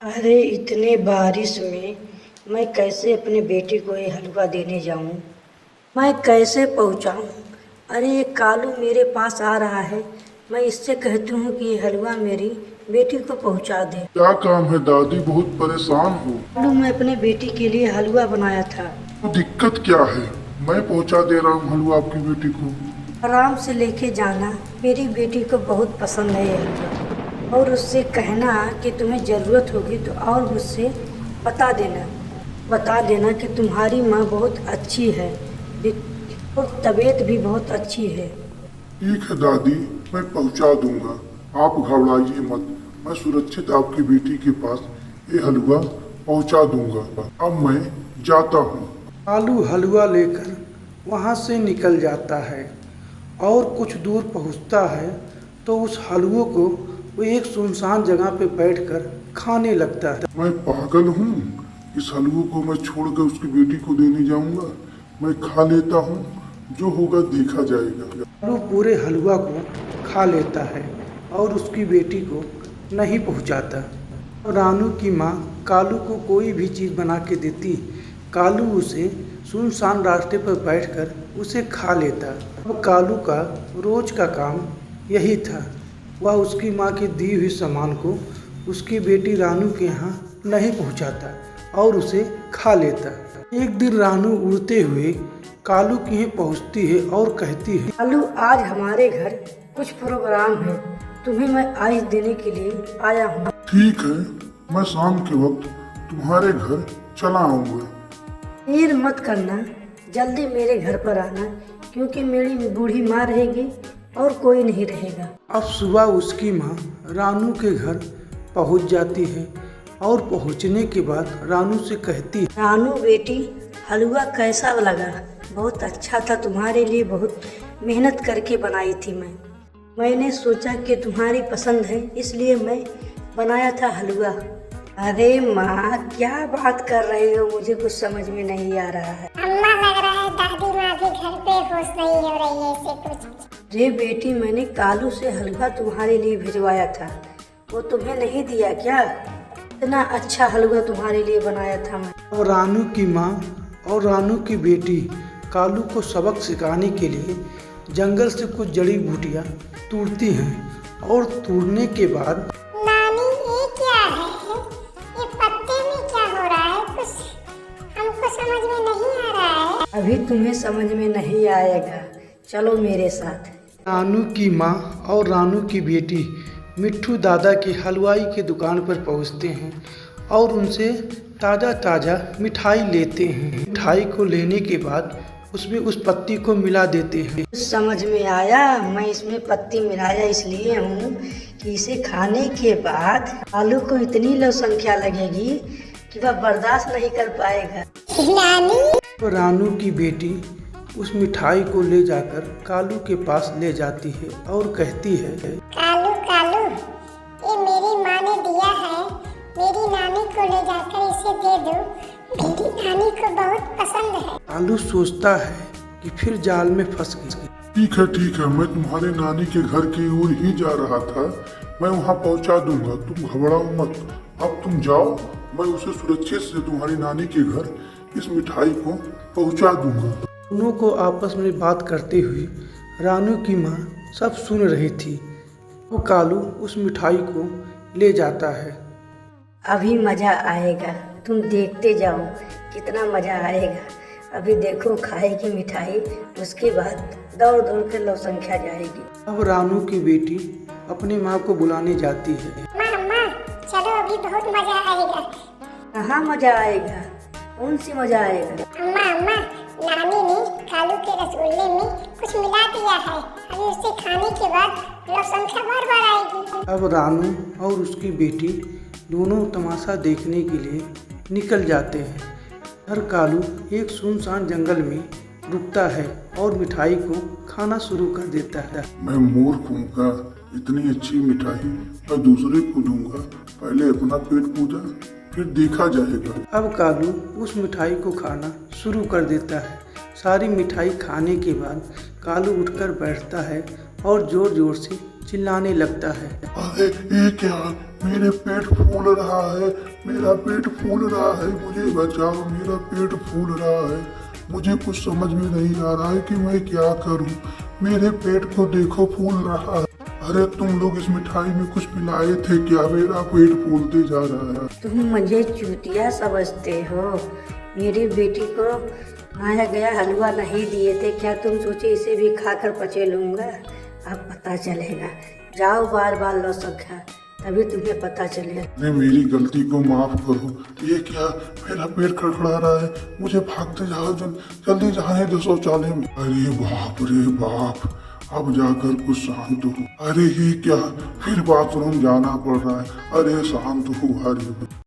अरे इतने बारिश में मैं कैसे अपने बेटे को ये हलवा देने जाऊं? मैं कैसे पहुंचाऊं? अरे ये कालू मेरे पास आ रहा है। मैं इससे कहती हूँ कि ये हलवा मेरी बेटी को पहुंचा दे। क्या काम है दादी? बहुत परेशान हो। कालू, मैं अपने बेटी के लिए हलवा बनाया था। तो दिक्कत क्या है? मैं पहुंचा दे रहा हूँ हलवा आपकी बेटी को। आराम से लेके जाना, मेरी बेटी को बहुत पसंद है ये हलवा। और उससे कहना कि तुम्हें ज़रूरत होगी तो और मुझसे बता देना कि तुम्हारी माँ बहुत अच्छी है और तबीयत भी बहुत अच्छी है। ठीक है दादी, मैं पहुंचा दूंगा। आप घबराइए मत। मैं सुरक्षित आपकी बेटी के पास ये हलवा पहुंचा दूंगा। अब मैं जाता हूँ। कालू हलवा लेकर वहाँ से निकल जाता है और कुछ दूर पहुँचता है तो उस हलवों को वो एक सुनसान जगह पे बैठकर खाने लगता है। मैं पागल हूँ? इस हलवे को मैं छोड़कर उसकी बेटी को देने जाऊंगा? मैं खा लेता हूँ, जो होगा देखा जाएगा। कालू पूरे हलवा को खा लेता है और उसकी बेटी को नहीं पहुँचाता। रानू की माँ कालू को कोई भी चीज़ बना के देती, कालू उसे सुनसान रास्ते पर बैठकर उसे खा लेता। अब कालू का रोज का काम यही था। वह उसकी माँ की दी हुई सामान को उसकी बेटी रानू के यहाँ नहीं पहुँचाता और उसे खा लेता। एक दिन रानू उड़ते हुए कालू के यहाँ पहुँचती है और कहती है, कालू, आज हमारे घर कुछ प्रोग्राम है, तुम्हें मैं आइस देने के लिए आया हूँ। ठीक है, मैं शाम के वक्त तुम्हारे घर चला आऊंगा। देर मत करना, जल्दी मेरे घर पर आना, क्योंकि मेरी बूढ़ी माँ रहेगी और कोई नहीं रहेगा। अब सुबह उसकी माँ रानू के घर पहुँच जाती है और पहुँचने के बाद रानू से कहती है, रानू बेटी, हलवा कैसा लगा? बहुत अच्छा था, तुम्हारे लिए बहुत मेहनत करके बनाई थी मैंने सोचा कि तुम्हारी पसंद है, इसलिए मैं बनाया था हलवा। अरे माँ, क्या बात कर रहे हो? मुझे कुछ समझ में नहीं आ रहा है। अम्मा, लग रहा है दादी माँ भी घर पे खुश नहीं हो रही है इससे कुछ। रे बेटी, मैंने कालू से हलवा तुम्हारे लिए भिजवाया था, वो तुम्हें नहीं दिया क्या? इतना अच्छा हलवा तुम्हारे लिए बनाया था मैं। और रानू की माँ और रानू की बेटी कालू को सबक सिखाने के लिए जंगल से कुछ जड़ी बूटियाँ तोड़ती हैं और तोड़ने के बाद, नानी, ये क्या है? ये पत्ते में क्या हो रहा है? कुछ हमको समझ में नहीं आ रहा है। अभी तुम्हें समझ में नहीं आएगा, चलो मेरे साथ। रानू की माँ और रानू की बेटी मिट्ठू दादा की हलवाई की दुकान पर पहुँचते हैं और उनसे ताज़ा ताज़ा मिठाई लेते हैं। मिठाई को लेने के बाद उसमें उस पत्ती को मिला देते हैं। समझ में आया, मैं इसमें पत्ती मिलाया इसलिए हूँ कि इसे खाने के बाद आलू को इतनी लो संख्या लगेगी कि वह बर्दाश्त नहीं कर पाएगा। नानी, तो रानू की बेटी उस मिठाई को ले जाकर कालू के पास ले जाती है और कहती है, कालू कालू, ये मेरी माँ ने दिया है, मेरी नानी को ले जाकर इसे दे दो, मेरी नानी को बहुत पसंद है। कालू सोचता है कि फिर जाल में फंस गई। ठीक है, मैं तुम्हारे नानी के घर की ओर ही जा रहा था। मैं वहाँ पहुँचा दूंगा, तुम घबराओ मत। अब तुम जाओ, मैं उसे सुरक्षित से तुम्हारी नानी के घर इस मिठाई को पहुँचा दूंगा। दोनों को आपस में बात करते हुए रानू की माँ सब सुन रही थी। वो कालू उस मिठाई को ले जाता है। अभी मज़ा आएगा, तुम देखते जाओ कितना मज़ा आएगा। अभी देखो खाएगी मिठाई, उसके बाद दौड़ दौड़ कर लो संख्या जाएगी। अब रानू की बेटी अपनी माँ को बुलाने जाती है। माँ, चलो अभी बहुत मजा आएगा। कहाँ मज़ा आएगा? कौन सी मज़ा आएगा? अम्मा, नानी ने कालू के रसगुल्ले में कुछ मिला दिया है, अभी उसे खाने के बाद लोग संख्या बार आएगी। अब रानू और उसकी बेटी दोनों तमाशा देखने के लिए निकल जाते हैं। हर कालू एक सुनसान जंगल में रुकता है और मिठाई को खाना शुरू कर देता है। मैं मूर्ख हूँ का? इतनी अच्छी मिठाई मैं दूसरे को दूंगा? पहले अपना पेट पूजा, फिर देखा जाएगा। अब कालू उस मिठाई को खाना शुरू कर देता है। सारी मिठाई खाने के बाद कालू उठकर बैठता है और जोर जोर से चिल्लाने लगता है। अरे ये क्या, मेरे पेट फूल रहा है, मेरा पेट फूल रहा है, मुझे बचाओ, मेरा पेट फूल रहा है। मुझे कुछ समझ में नहीं आ रहा है कि मैं क्या करूं। मेरे पेट को देखो फूल रहा है। अरे तुम लोग इस मिठाई में कुछ मिलाए थे क्या? मेरा पेट फूलते जा रहा है। तुम मुझे चूतिया समझते हो? मेरी बेटी को खाया गया हलवा नहीं दिए थे क्या? तुम सोचे इसे भी खाकर पचे लूँगा? अब पता चलेगा। जाओ बार बार लो संख्या, तभी तुम्हें पता चलेगा। अरे मेरी गलती को माफ करो। ये क्या, मेरा पेट खड़खड़ा रहा है, मुझे भागते जाओ, जल्दी जाने दो शौचालय में। अरे बाप रे बाप, अब जाकर कुछ शांत हो। अरे ये क्या, फिर बाथरूम जाना पड़ रहा है। अरे शांत हो। अरे